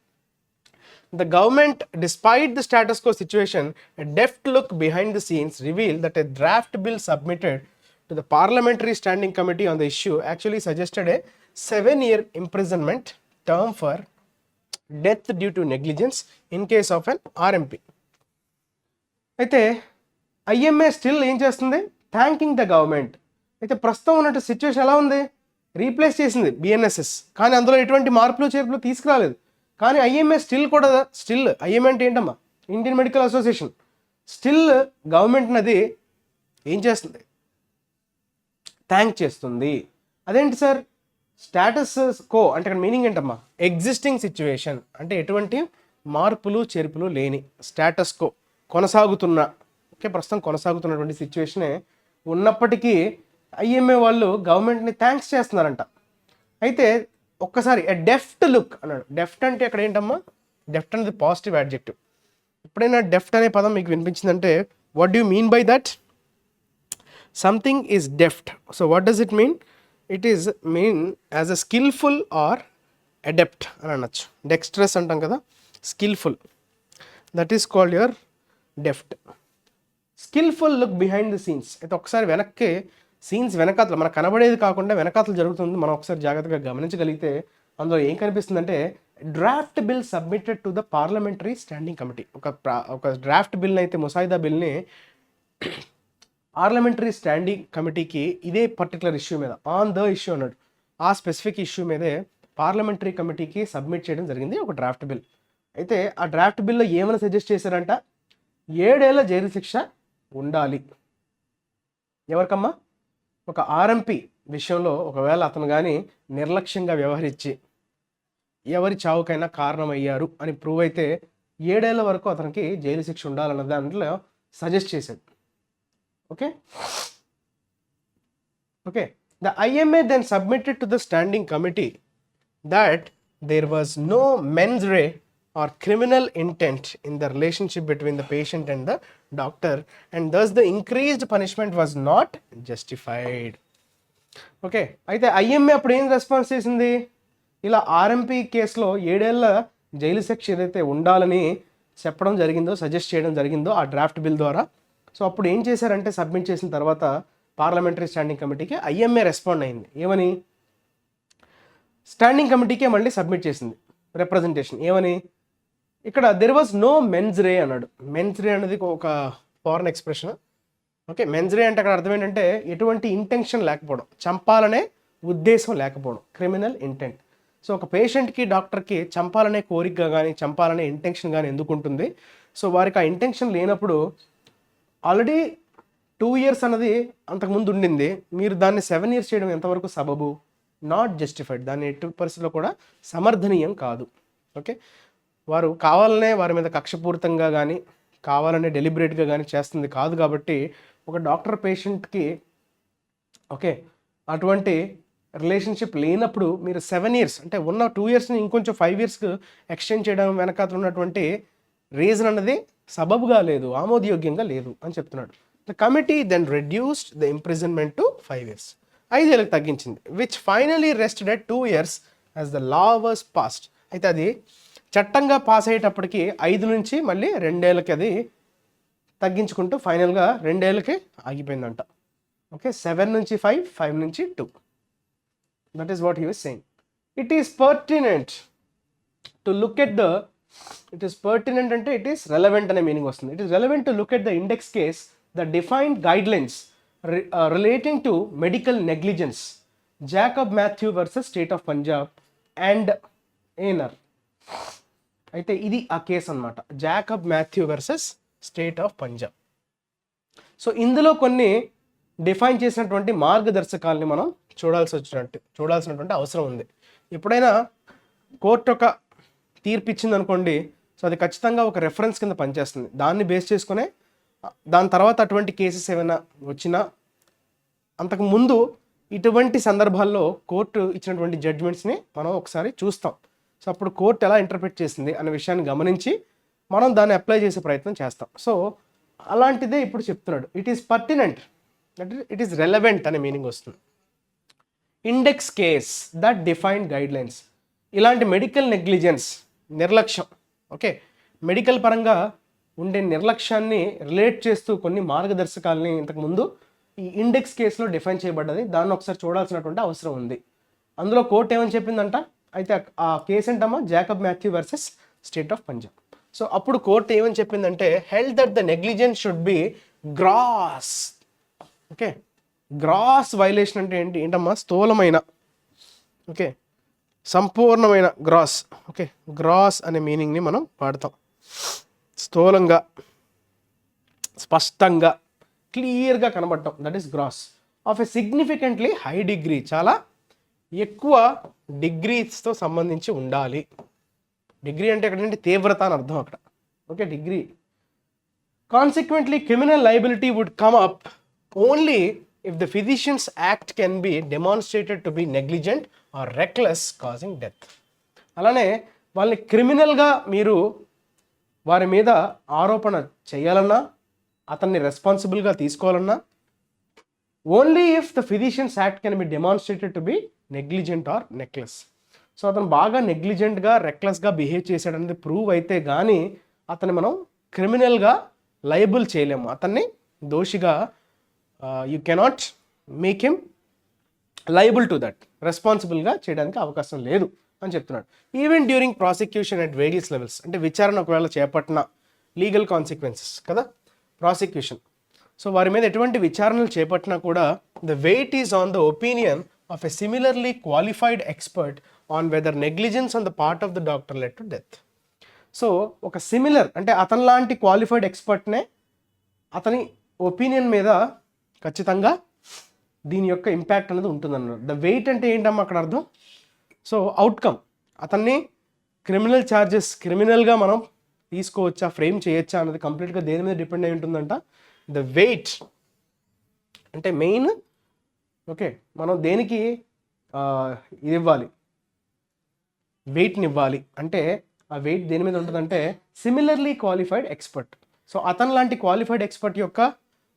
the government, despite the status quo situation, a deft look behind the scenes revealed that a draft bill submitted to the Parliamentary Standing Committee on the issue actually suggested a 7-year imprisonment term for death due to negligence in case of an RMP. అయితే IMA still ఏం చేస్తుంది, thanking the government. అయితే ప్రస్తుతం ఉన్నట్టు situation ఎలా ఉంది, replace చేసింది BNSS, కానీ అందులో ఎటువంటి మార్పులు చేర్పులు తీసుకురాలేదు. కానీ ఐఎంఏ స్టిల్ ఐఎంఏ అంటే ఏంటమ్మా, Indian medical association, still government అది ఏం చేస్తుంది, థ్యాంక్ చేస్తుంది. అదేంటి సార్, స్టాటస్ కో అంటే ఇక్కడ మీనింగ్ ఏంటమ్మా, ఎగ్జిస్టింగ్ సిచ్యువేషన్ అంటే ఎటువంటి మార్పులు చేర్పులు లేని స్టాటస్ కో కొనసాగుతున్న, ఓకే ప్రస్తుతం కొనసాగుతున్నటువంటి సిచ్యువేషనే ఉన్నప్పటికీ ఐఎంఏ వాళ్ళు గవర్నమెంట్ని థ్యాంక్స్ చేస్తున్నారంట. అయితే ఒక్కసారి ఎ డెఫ్ట్ లుక్ అన్నాడు. డెఫ్ట్ అంటే అక్కడ ఏంటమ్మా, డెఫ్ట్ అనేది పాజిటివ్ యాడ్జెక్టివ్. ఎప్పుడైనా డెఫ్ట్ అనే పదం మీకు వినిపించిందంటే what do mean by that, something is deft. So what does it mean, it is mean as a skillful or adept అని అనొచ్చు. డెక్స్ట్రస్ అంటాం కదా, skillful, that is called your deft. Skillful look behind the scenes. అయితే ఒకసారి వెనక్కి scenes వెనకాతలు మనకు కనబడేది కాకుండా వెనకాతలు జరుగుతుంది, మనం ఒకసారి జాగ్రత్తగా గమనించగలిగితే అందులో ఏం కనిపిస్తుందంటే draft bill submitted to the parliamentary standing committee. ఒక డ్రాఫ్ట్ బిల్ని అయితే ముసాయిదా బిల్ని పార్లమెంటరీ స్టాండింగ్ కమిటీకి ఇదే పర్టికులర్ ఇష్యూ మీద ఆన్ ద ఇష్యూ అన్నాడు, ఆ స్పెసిఫిక్ ఇష్యూ మీదే పార్లమెంటరీ కమిటీకి సబ్మిట్ చేయడం జరిగింది ఒక డ్రాఫ్ట్ బిల్. అయితే ఆ డ్రాఫ్ట్ బిల్లో ఏమైనా సజెస్ట్ చేశారంట, 7 ఏళ్ల జైలు శిక్ష ఉండాలి. ఎవరికమ్మా, ఒక ఆర్ఎంపీ విషయంలో ఒకవేళ అతను కానీ నిర్లక్ష్యంగా వ్యవహరించి ఎవరి చావుకైనా కారణమయ్యారు అని ప్రూవ్ అయితే 7 ఏళ్ల వరకు అతనికి జైలు శిక్ష ఉండాలన్న దాంట్లో సజెస్ట్ చేశాడు. Okay okay the IMA then submitted to the standing committee that there was no mens rea or criminal intent in the relationship between the patient and the doctor, and thus the increased punishment was not justified. Okay అయితే IMA అప్పుడు ఏం response చేసింది, ఇలా RMP కేసులో 7 ఏళ్ల jail శిక్ష ఏదైతే ఉండాలని చెప్పడం జరిగిందో, సజెస్ట్ చేయడం జరిగిందో ఆ డ్రాఫ్ట్ బిల్ ద్వారా. సో అప్పుడు ఏం చేశారంటే సబ్మిట్ చేసిన తర్వాత పార్లమెంటరీ స్టాండింగ్ కమిటీకి ఐఎంఏ రెస్పాండ్ అయింది. ఏమని, స్టాండింగ్ కమిటీకే మళ్ళీ సబ్మిట్ చేసింది రిప్రజెంటేషన్. ఏమని, ఇక్కడ దెర్ వాజ్ నో మెన్స్ రే అన్నాడు. మెన్స్ రే అనేది ఒక ఫారెన్ ఎక్స్ప్రెషన్. ఓకే మెన్స్ రే అంటే అక్కడ అర్థం ఏంటంటే ఎటువంటి ఇంటెన్షన్ లేకపోవడం, చంపాలనే ఉద్దేశం లేకపోవడం, క్రిమినల్ ఇంటెంట్. సో ఒక పేషెంట్కి డాక్టర్కి చంపాలనే కోరిక కానీ చంపాలనే ఇంటెన్షన్ కానీ ఎందుకు ఉంటుంది, సో వారికి ఆ ఇంటెన్షన్ లేనప్పుడు ఆల్రెడీ 2 years అన్నది అంతకుముందు ఉండింది, మీరు దాన్ని 7 years చేయడం ఎంతవరకు సబబు, నాట్ జస్టిఫైడ్, దాన్ని ఎట్టి పరిస్థితిలో కూడా సమర్థనీయం కాదు. ఓకే వారు కావాలనే వారి మీద కక్షపూరితంగా కానీ కావాలనే డెలిబరేట్గా కానీ చేస్తుంది కాదు. కాబట్టి ఒక డాక్టర్ పేషెంట్కి ఓకే అటువంటి రిలేషన్షిప్ లేనప్పుడు మీరు 7 years అంటే ఉన్న 2 yearsని ఇంకొంచెం 5 yearsకి ఎక్స్టెండ్ చేయడం వెనకాల ఉన్నటువంటి రీజన్ అన్నది సబబుగా లేదు, ఆమోదయోగ్యంగా లేదు అని చెప్తున్నాడు. The committee then reduced the imprisonment to 5 years, 5 ఏళ్ళకి తగ్గించింది, which finally rested at 2 years as the law was passed. అయితే అది చట్టంగా పాస్ అయ్యేటప్పటికి 5 నుంచి మళ్ళీ 2 ఏళ్ళకి అది తగ్గించుకుంటూ ఫైనల్గా 2 ఏళ్ళకి ఆగిపోయిందంట. ఓకే 7 నుంచి 5, 5 నుంచి 2. That is what he was saying. It is pertinent to look at the, it is pertinent అంటే ఇట్ ఈస్ రెలవెంట్ అనే మీనింగ్ వస్తుంది. It is relevant to look at the index case the defined guidelines relating to medical negligence, Jacob Mathew versus state of Punjab and another. అయితే ఇది ఆ కేసు అనమాట, Jacob Mathew versus state of Punjab. So ఇందులో కొన్ని డిఫైన్ చేసినటువంటి మార్గదర్శకాలని మనం చూడాల్సినటువంటి అవసరం ఉంది. ఎప్పుడైనా కోర్టు ఒక తీర్పు ఇచ్చింది అనుకోండి, సో అది ఖచ్చితంగా ఒక రెఫరెన్స్ కింద పనిచేస్తుంది. దాన్ని బేస్ చేసుకునే దాని తర్వాత అటువంటి కేసెస్ ఏమైనా వచ్చినా అంతకు ముందు ఇటువంటి సందర్భాల్లో కోర్టు ఇచ్చినటువంటి జడ్జ్మెంట్స్ని మనం ఒకసారి చూస్తాం. సో అప్పుడు కోర్టు ఎలా ఇంటర్ప్రిట్ చేసింది అనే విషయాన్ని గమనించి మనం దాన్ని అప్లై చేసే ప్రయత్నం చేస్తాం. సో అలాంటిదే ఇప్పుడు చెప్తున్నాడు. ఇట్ ఈస్ పర్టినెంట్, అంటే ఇట్ ఈస్ రెలవెంట్ అనే మీనింగ్ వస్తుంది. Index case that define guide lines. ఇలాంటి మెడికల్ నెగ్లిజెన్స్, నిర్లక్ష్యం, ఓకే, మెడికల్ పరంగా ఉండే నిర్లక్ష్యాన్ని రిలేట్ చేస్తూ కొన్ని మార్గదర్శకాలని ఇంతకుముందు ఈ ఇండెక్స్ కేసులో డిఫైన్ చేయబడ్డది. దాన్ని ఒకసారి చూడాల్సినటువంటి అవసరం ఉంది. అందులో కోర్టు ఏమని చెప్పిందంట, అయితే ఆ కేసు ఏంటమ్మా Jacob Mathew versus state of Punjab. So అప్పుడు కోర్టు ఏమని చెప్పిందంటే held that the negligence should be gross. Okay, gross violation అంటే ఏంటమ్మా, స్థూలమైన, ఓకే, సంపూర్ణమైన, గ్రాస్. ఓకే, గ్రాస్ అనే మీనింగ్ని మనం వాడతాం. స్థూలంగా, స్పష్టంగా, క్లియర్గా కనబడటం, that is gross. Of a significantly high degree, చాలా ఎక్కువ డిగ్రీస్తో సంబంధించి ఉండాలి. డిగ్రీ అంటే ఎక్కడంటే తీవ్రత అని అర్థం అక్కడ. Okay, degree. Consequently criminal liability would come up only if the physician's act can be demonstrated to be negligent or reckless causing death. అలానే వాళ్ళని క్రిమినల్గా మీరు వారి మీద ఆరోపణ చేయాలన్నా, అతన్ని రెస్పాన్సిబుల్గా తీసుకోవాలన్నా, only if the physician's act can be demonstrated to be negligent or reckless. So అతను బాగా నెగ్లిజెంట్గా, రెక్లెస్గా బిహేవ్ చేశాడనేది ప్రూవ్ అయితే కానీ అతన్ని మనం క్రిమినల్గా లయబుల్ చేయలేము. అతన్ని దోషిగా you cannot make him liable to that, రెస్పాన్సిబుల్గా చేయడానికి అవకాశం లేదు అని చెప్తున్నాడు. Even during prosecution at various levels, అంటే విచారణ ఒకవేళ చేపట్టిన లీగల్ కాన్సిక్వెన్సెస్ కదా ప్రాసిక్యూషన్. సో వారి మీద ఎటువంటి విచారణలు చేపట్టినా కూడా the weight is on the opinion of a similarly qualified expert on whether negligence on the part of the doctor led to death. So ఒక సిమిలర్ అంటే అతని లాంటి క్వాలిఫైడ్ ఎక్స్పర్ట్నే అతని ఒపీనియన్ మీద ఖచ్చితంగా దీని యొక్క ఇంపాక్ట్ అనేది ఉంటుందన్నారు. ద వెయిట్ అంటే ఏంటమ్మా అక్కడ అర్థం? సో అవుట్కమ్, అతన్ని క్రిమినల్ ఛార్జెస్, క్రిమినల్గా మనం తీసుకోవచ్చా, ఫ్రేమ్ చేయొచ్చా అన్నది కంప్లీట్గా దేని మీద డిపెండ్ అయి ఉంటుందంట. ద వెయిట్ అంటే మెయిన్, ఓకే, మనం దేనికి ఇది ఇవ్వాలి, వెయిట్ని ఇవ్వాలి అంటే ఆ వెయిట్ దేని మీద ఉంటుందంటే సిమిలర్లీ క్వాలిఫైడ్ ఎక్స్పర్ట్. సో అతను లాంటి క్వాలిఫైడ్ ఎక్స్పర్ట్ యొక్క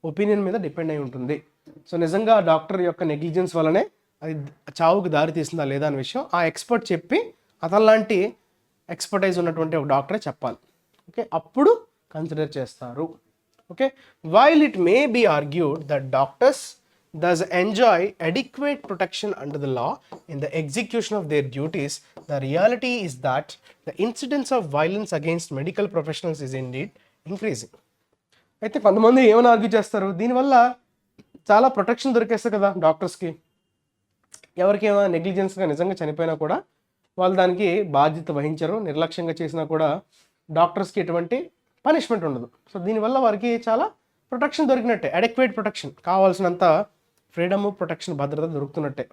ఒపీనియన్ మీద డిపెండ్ అయి ఉంటుంది. సో నిజంగా డాక్టర్ యొక్క నెగ్లిజెన్స్ వల్లనే అది చావుకు దారి తీసిందా లేదా అనే విషయం ఆ ఎక్స్పర్ట్ చెప్పి అతను లాంటి ఎక్స్పర్టైజ్ ఉన్నటువంటి ఒక డాక్టరే చెప్పాలి. ఓకే, అప్పుడు కన్సిడర్ చేస్తారు. Okay, while it may be argued that doctors thus enjoy adequate protection under the law in the execution of their duties, the reality is that the incidence of violence against medical professionals is indeed increasing. అయితే కొంతమంది ఏమైనా argue చేస్తారు, దీనివల్ల చాలా protection దొరికేస్తుంది కదా డాక్టర్స్కి, ఎవరికేమైనా నెగ్లిజెన్స్గా నిజంగా చనిపోయినా కూడా వాళ్ళు దానికి బాధ్యత వహించరు, నిర్లక్ష్యంగా చేసినా కూడా డాక్టర్స్కి ఎటువంటి పనిష్మెంట్ ఉండదు. సో దీనివల్ల వారికి చాలా ప్రొటెక్షన్ దొరికినట్టే, అడెక్వేట్ ప్రొటెక్షన్, కావాల్సినంత ఫ్రీడమ్, ప్రొటెక్షన్, భద్రత దొరుకుతున్నట్టే.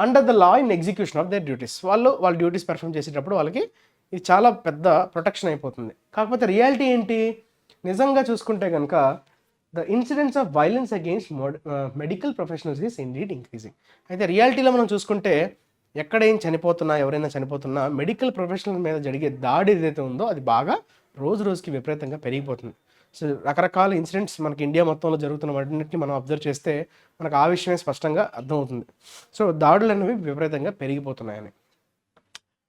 Under the law in execution of their duties, వాళ్ళ డ్యూటీస్ పెర్ఫామ్ చేసేటప్పుడు వాళ్ళకి ఇది చాలా పెద్ద ప్రొటెక్షన్ అయిపోతుంది. కాకపోతే రియాలిటీ ఏంటి, నిజంగా చూసుకుంటే కనుక the incidents of violence against medical professionals is indeed increasing. అయితే రియాలిటీలో మనం చూసుకుంటే ఎక్కడేం చనిపోతున్నా, ఎవరైనా చనిపోతున్నా, మెడికల్ ప్రొఫెషనల్ మీద జరిగే దాడి ఏదైతే ఉందో అది బాగా రోజు రోజుకి విపరీతంగా పెరిగిపోతుంది. సో రకరకాల ఇన్సిడెంట్స్ మనకి ఇండియా మొత్తంలో జరుగుతున్న వాటిని మనం అబ్జర్వ్ చేస్తే మనకు ఆ విషయమే స్పష్టంగా అర్థమవుతుంది. సో దాడులు అనేవి విపరీతంగా పెరిగిపోతున్నాయని.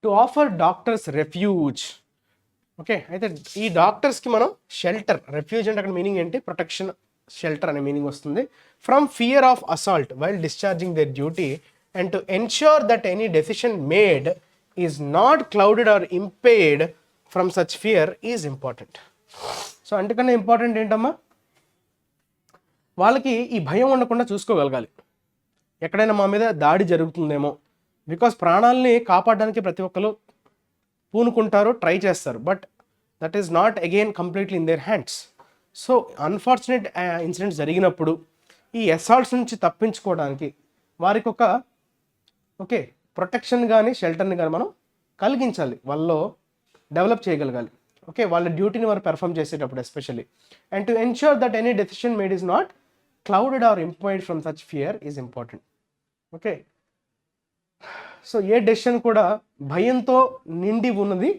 To offer doctors refuge. Okay, అయితే ఈ డాక్టర్స్కి మనం షెల్టర్, రెఫ్యూజ్ అంటే అక్కడ మీనింగ్ ఏంటి, ప్రొటెక్షన్, షెల్టర్ అనే మీనింగ్ వస్తుంది. From fear of assault while discharging their duty and to ensure that any decision made is not clouded or impaired from such fear is important. So అంతకన్నా important ఏంటమ్మా, వాళ్ళకి ఈ భయం ఉండకుండా చూసుకోగలగాలి. ఎక్కడైనా మా మీద దాడి జరుగుతుందేమో, బికాస్ ప్రాణాలని కాపాడడానికి ప్రతి ఒక్కరు పూనుకుంటారు, ట్రై చేస్తారు, but that is not again completely in their hands. So unfortunate incidents జరిగినప్పుడు ఈ అసాల్ట్స్ నుంచి తప్పించుకోవడానికి వారికి ఒక ఓకే ప్రొటెక్షన్ కానీ షెల్టర్ని కానీ మనం కలిగించాలి, వాళ్ళలో డెవలప్ చేయగలగాలి. ఓకే, వాళ్ళ డ్యూటీని వారు పెర్ఫామ్ చేసేటప్పుడు especially. And to ensure that any decision made is not clouded or impaired from such fear is important. Okay, so a decision కూడా భయంతో నిండి ఉన్నది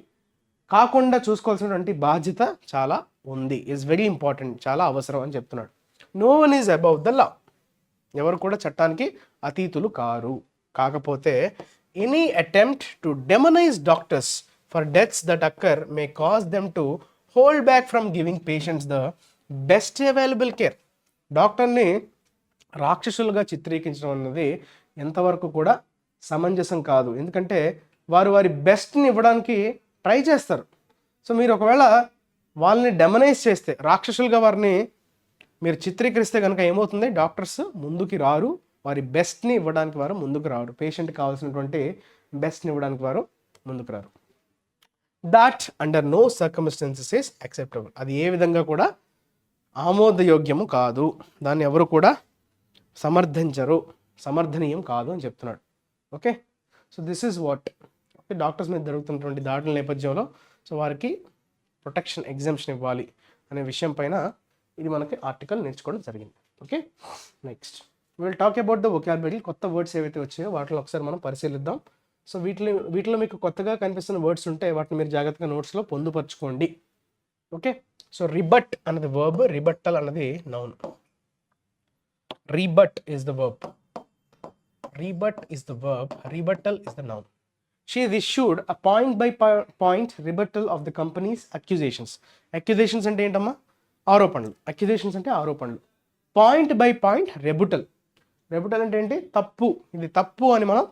కాకుండా చూసుకోవాల్సినటువంటి బాధ్యత చాలా ఉంది, ఈజ్ వెరీ ఇంపార్టెంట్, చాలా అవసరం అని చెప్తున్నాడు. No one is above the law, ఎవరు కూడా చట్టానికి అతీతులు కారు. కాకపోతే any attempt to demonize doctors for deaths that occur may cause them to hold back from giving patients the best available care. డాక్టర్ని రాక్షసులుగా చిత్రీకరించడం అన్నది ఎంతవరకు కూడా సమంజసం కాదు, ఎందుకంటే వారు వారి బెస్ట్ని ఇవ్వడానికి ట్రై చేస్తారు. సో మీరు ఒకవేళ వాళ్ళని డెమనైజ్ చేస్తే, రాక్షసులుగా వారిని మీరు చిత్రీకరిస్తే కనుక ఏమవుతుంది, డాక్టర్స్ ముందుకి రారు, వారి బెస్ట్ని ఇవ్వడానికి వారు ముందుకు రారు, పేషెంట్కి కావాల్సినటువంటి బెస్ట్ని ఇవ్వడానికి వారు ముందుకు రారు. That under no circumstances is acceptable, అది ఏ విధంగా కూడా ఆమోదయోగ్యము కాదు, దాన్ని ఎవరు కూడా సమర్థించరు, సమర్థనీయం కాదు అని చెప్తున్నాడు. Okay, so this is what okay doctors మీద జరుగుతున్నటువంటి దాడుల నేపథ్యంలో సో వారికి ప్రొటెక్షన్ ఎగ్జామ్షన్ ఇవ్వాలి అనే విషయం పైన ఇది మనకి ఆర్టికల్ నేర్చుకోవడం జరిగింది. Okay, next will talk about the vocabulary. కొత్త వర్డ్స్ ఏవైతే వచ్చాయో వాటిని ఒకసారి మనం పరిశీలిద్దాం. సో వీటిలో మీకు కొత్తగా కనిపిస్తున్న వర్డ్స్ ఉంటే వాటిని మీరు జాగ్రత్తగా నోట్స్లో పొందుపరచుకోండి. ఓకే, సో రిబట్ అన్నది వర్బ్, రిబట్టల్ అన్నది noun. రిబట్ is the verb, rebut is the verb, rebuttal is the noun. She is issued a point by point rebuttal of the company's accusations. Accusations అంటే ఏంటమ్మా, ఆరోపణలు. Accusations అంటే ఆరోపణలు. Point by point rebuttal. Rebuttal అంటే ఏంటి, తప్పు, ఇది తప్పు అని మనం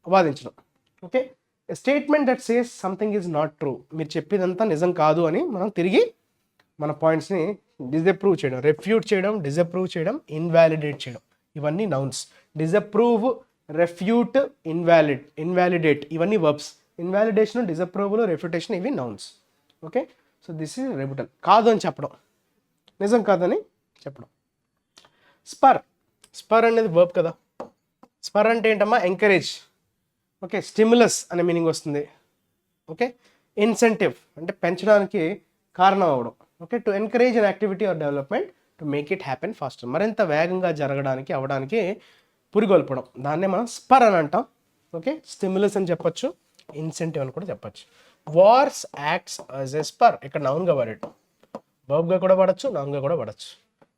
వాదించడం. Okay, statement that says something is not true, మీరు చెప్పేదంతా నిజం కాదు అని మనం తిరిగి మన పాయింట్స్ని డిజప్రూవ్ చేయడం, రెఫ్యూట్ చేయడం, డిజప్రూవ్ చేయడం, ఇన్వాలిడేట్ చేయడం, ఇవన్నీ నౌన్స్. డిజప్రూవ్, రెఫ్యూట్, ఇన్వాలిడేట్ ఇవన్నీ వర్బ్స్. ఇన్వాలిడేషన్, డిజప్రూవల్, రెఫ్యూటేషన్ ఇవి nouns. Okay, so this is rebuttal, కాదు అని చెప్పడం, నిజం కాదని చెప్పడం. స్పర్, స్పర్ అనేది వర్బ్ కదా. స్పర్ అంటే ఏంటమ్మా, ఎంకరేజ్. ఓకే, స్టిమ్యులస్ అనే మీనింగ్ వస్తుంది. ఓకే, ఇన్సెంటివ్ అంటే పెంచడానికి కారణం అవ్వడం. Okay, to encourage an activity or development to make it happen faster, మరింత వేగంగా జరగడానికి అవ్వడానికి పురిగొల్పడం, దాన్నే మనం స్పర్ అని అంటాం. ఓకే, స్టిమ్యులస్ అని చెప్పొచ్చు, ఇన్సెంటివ్ అని కూడా చెప్పొచ్చు. Wars acts as a spur, ఇక్కడ నౌన్గా వాడటం, వర్బ్గా కూడా వాడచ్చు, నౌన్గా కూడా వాడచ్చు.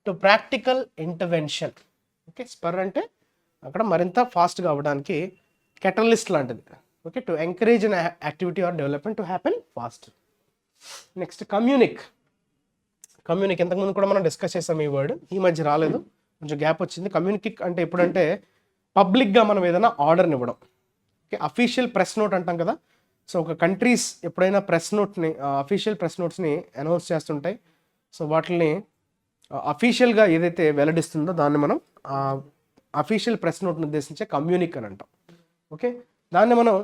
To practical intervention. Okay, spur అంటే అక్కడ మరింత ఫాస్ట్గా అవ్వడానికి కెటలిస్ట్ లాంటిది. Okay, to encourage an activity or development to happen fast. Next communique. Communique ఇంతకుముందు కూడా మనం డిస్కస్ చేసాం, ఈ వర్డ్ ఈ మధ్య రాలేదు, కొంచెం గ్యాప్ వచ్చింది. కమ్యూనిక్ అంటే ఎప్పుడంటే పబ్లిక్గా మనం ఏదైనా ఆర్డర్ని ఇవ్వడం. ఓకే, అఫీషియల్ ప్రెస్ నోట్ అంటాం కదా. సో ఒక కంట్రీస్ ఎప్పుడైనా ప్రెస్ నోట్ని, అఫీషియల్ ప్రెస్ నోట్స్ని అనౌన్స్ చేస్తుంటాయి. సో వాటిని అఫీషియల్గా ఏదైతే వెల్లడిస్తుందో దాన్ని మనం అఫీషియల్ ప్రెస్ నోట్ని ఉద్దేశించే కమ్యూనిక్ అని అంటాం. ఓకే, దాన్ని మనం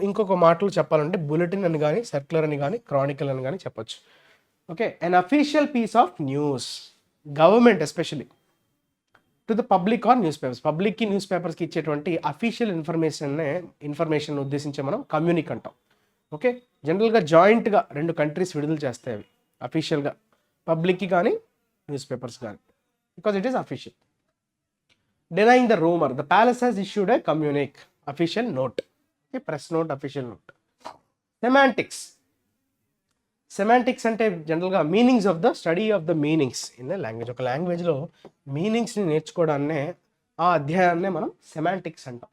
ఇంకొక మాటలు చెప్పాలంటే బులెటిన్ అని కానీ, సర్క్యులర్ అని కానీ, క్రానికల్ అని కానీ చెప్పొచ్చు. Okay, an official piece of news, government especially to the public or newspapers, పబ్లిక్కి న్యూస్ పేపర్స్కి ఇచ్చేటువంటి అఫీషియల్ ఇన్ఫర్మేషన్ ఉద్దేశించే మనం కమ్యూనిక్ అంటాం. ఓకే, జనరల్గా జాయింట్గా రెండు కంట్రీస్ విడుదల చేస్తాయి అవి అఫీషియల్గా, పబ్లిక్కి కానీ న్యూస్ పేపర్స్ కానీ, because it is official. Denying the rumor, the palace has issued a communique, official note. Okay, press note, official note. Semantics. Semantics అంటే జనరల్గా meanings of the study of the meanings in the language. ఒక లాంగ్వేజ్లో మీనింగ్స్ని నేర్చుకోవడాన్నే ఆ అధ్యాయాన్నే మనం semantics అంటాం.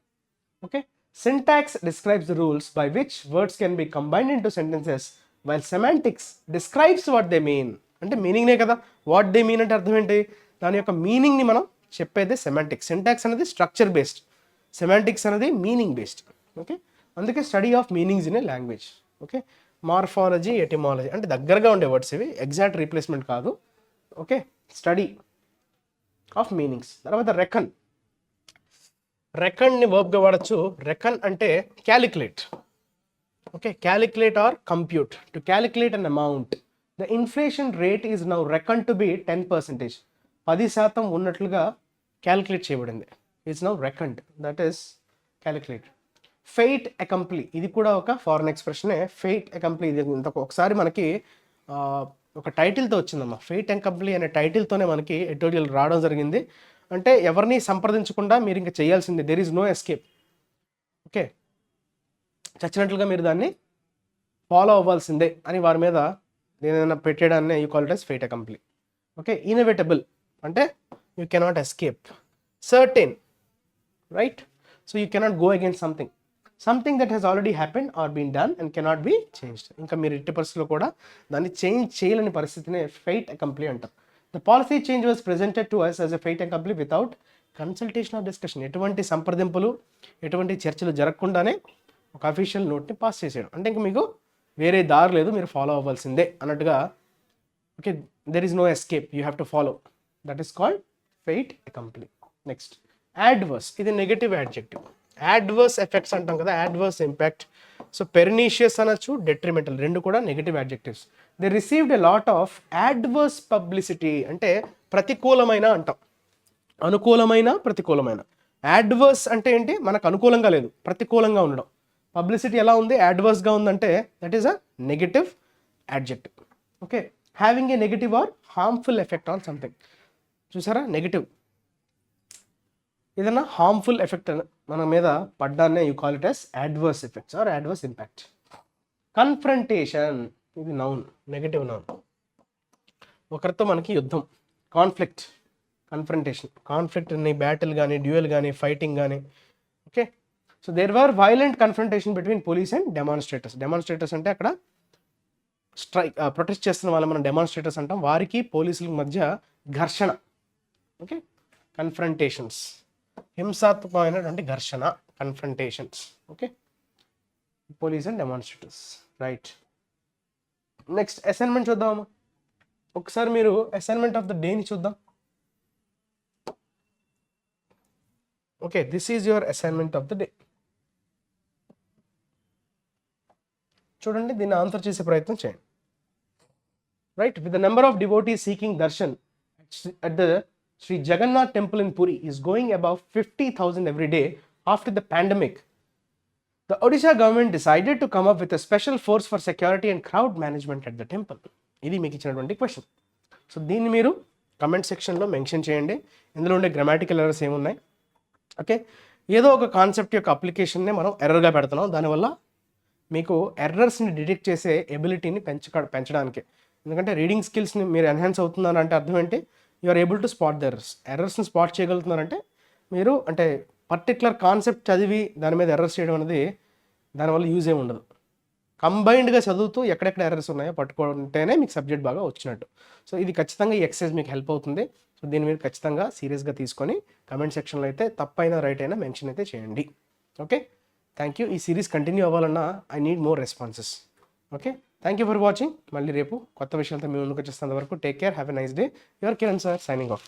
Okay, syntax describes the rules by which words can be combined in to sentences, while semantics describes what they mean. అంటే మీనింగ్నే కదా, what they mean అంటే అర్థం ఏంటి, దాని యొక్క మీనింగ్ని మనం చెప్పేదే సెమాంటిక్స్. సింటాక్స్ అనేది స్ట్రక్చర్ బేస్డ్, సెమాంటిక్స్ అనేది మీనింగ్ బేస్డ్. ఓకే, అందుకే study of meanings in a language. Okay, morphology, etymology అంటే దగ్గరగా ఉండే వర్డ్స్ ఇవి, ఎగ్జాక్ట్ రీప్లేస్మెంట్ కాదు. Okay, study of meanings. తర్వాత రెకన్. రెకన్ని వర్బ్గా వాడచ్చు. రెకన్ అంటే calculate. Okay, calculate or compute, to calculate an amount. The inflation rate is now reckon to be 10%, 10% ఉన్నట్లుగా క్యాలిక్యులేట్ చేయబడింది. Is now reckoned, that is calculate. Faith అకంప్లీ, ఇది కూడా ఒక ఫారెన్ ఎక్స్ప్రెషనే. ఫెయిట్ అకంప్లీ ఇది ఒకసారి మనకి ఒక టైటిల్తో వచ్చిందమ్మా. ఫెయిట్ అకంప్లీ అనే టైటిల్తోనే మనకి ఎడిటోరియల్ రావడం జరిగింది. అంటే ఎవరిని సంప్రదించకుండా మీరు ఇంకా చేయాల్సిందే, there is no escape. Okay, చచ్చినట్లుగా మీరు దాన్ని ఫాలో అవ్వాల్సిందే అని వారి మీద ఏదైనా పెట్టేయడాన్ని you call it as fait accompli. Okay, inevitable అంటే you cannot escape. Certain, right, so you cannot go against something that has already happened or been done and cannot be changed. ఇంకా మీరు ఎట్టి పరిస్థితుల్లో కూడా దాన్ని చేంజ్ చేయలేని పరిస్థితినే fait accompli అంటారు. The policy change was presented to us as a fait accompli without consultation or discussion. ఎటువంటి సంప్రదింపులు, ఎటువంటి చర్చలు జరగకుండానే ఒక అఫీషియల్ నోట్ని పాస్ చేసేయడం. అంటే ఇంకా మీకు వేరే దారి లేదు, మీరు ఫాలో అవ్వాల్సిందే అన్నట్టుగా. Okay, there is no escape, you have to follow. That is called fait accompli. Next, adverse. ఇది నెగటివ్ యాడ్జెక్టివ్. యాడ్వర్స్ ఎఫెక్ట్స్ అంటాం కదా, యాడ్వర్స్ ఇంపాక్ట్. సో పెర్నీషియస్ అనొచ్చు, డెట్రిమెంటల్, రెండు కూడా negative adjectives. They received a lot of adverse publicity. అంటే ప్రతికూలమైన అంటాం, అనుకూలమైన, ప్రతికూలమైన. యాడ్వర్స్ అంటే ఏంటి, మనకు అనుకూలంగా లేదు, ప్రతికూలంగా ఉండడం. పబ్లిసిటీ ఎలా ఉంది, యాడ్వర్స్గా ఉందంటే that is a negative adjective. Okay, having a negative or harmful effect on something. చూసారా, నెగటివ్ ఏదైనా హార్మ్ఫుల్ ఎఫెక్ట్ మన మీద పడ్డాన్నే you call it as adverse effects or adverse impact. Confrontation, ఇది నౌన్, నెగటివ్ నౌన్. ఒకరితో మనకి యుద్ధం, కాన్ఫ్లిక్ట్, కన్ఫ్రంటేషన్. కాన్ఫ్లిక్ట్ అని బ్యాటిల్ కానీ, డ్యూయల్ కానీ, ఫైటింగ్ కానీ. Okay, so there were violent confrontation between police and demonstrators. Demonstrators అంటే అక్కడ ప్రొటెస్ట్ చేస్తున్న వాళ్ళు మనం డెమాన్స్ట్రేటర్స్ అంటాం, వారికి పోలీసుల మధ్య ఘర్షణ. ఓకే, కన్ఫ్రంటేషన్స్, హింసాత్మకమైనటువంటి ఘర్షణ, confrontations. Okay, police and డెమాన్స్ట్రేటర్స్, right. Next assignment చూద్దామా. ఒకసారి మీరు అసైన్మెంట్ ఆఫ్ ద డేని చూద్దాం. Okay, this is your assignment of the day. చూడండి, దీన్ని ఆన్సర్ చేసే ప్రయత్నం చేయండి. Right, with the number of devotees seeking Darshan at the Sri Jagannath temple in Puri is going above 50,000 every day after the pandemic, the Odisha government decided to come up with a special force for security and crowd management at the temple. ఇది మీకు ఇచ్చినటువంటి question. So దీన్ని మీరు comment సెక్షన్లో mention చేయండి. ఇందులో ఉండే grammatical errors ఏమున్నాయి. ఓకే, ఏదో ఒక కాన్సెప్ట్ యొక్క అప్లికేషన్నే మనం ఎర్రర్గా పెడుతున్నాం, దానివల్ల మీకు ఎర్రర్స్ని డిటెక్ట్ చేసే ఎబిలిటీని పెంచడానికి. ఎందుకంటే రీడింగ్ స్కిల్స్ని మీరు ఎన్హాన్స్ అవుతున్నారంటే అర్థం ఏంటి, you are able to spot the ఎర్రర్స్ని స్పాట్ చేయగలుగుతున్నారంటే మీరు అంటే పర్టికులర్ కాన్సెప్ట్ చదివి దాని మీద ఎర్రర్స్ చేయడం అనేది దానివల్ల యూజ్ ఏమి ఉండదు. కంబైన్డ్గా చదువుతూ ఎక్కడెక్కడ ఎర్రర్స్ ఉన్నాయో పట్టుకుంటేనే మీకు సబ్జెక్ట్ బాగా వచ్చినట్టు. సో ఇది ఖచ్చితంగా ఈ ఎక్సర్సైజ్ మీకు హెల్ప్ అవుతుంది. సో దీన్ని మీరు ఖచ్చితంగా సీరియస్గా తీసుకొని కమెంట్ సెక్షన్లో అయితే తప్పైనా రైట్ అయినా మెన్షన్ అయితే చేయండి. Okay, thank you. ఈ సిరీస్ కంటిన్యూ అవ్వాలన్నా I need more responses. Okay, thank you for watching. మళ్ళీ రేపు కొత్త విషయాలతో మీ ముందుకు వచ్చేస్తున్నంత వరకు take care, have a nice day. Your Kiran sir signing off.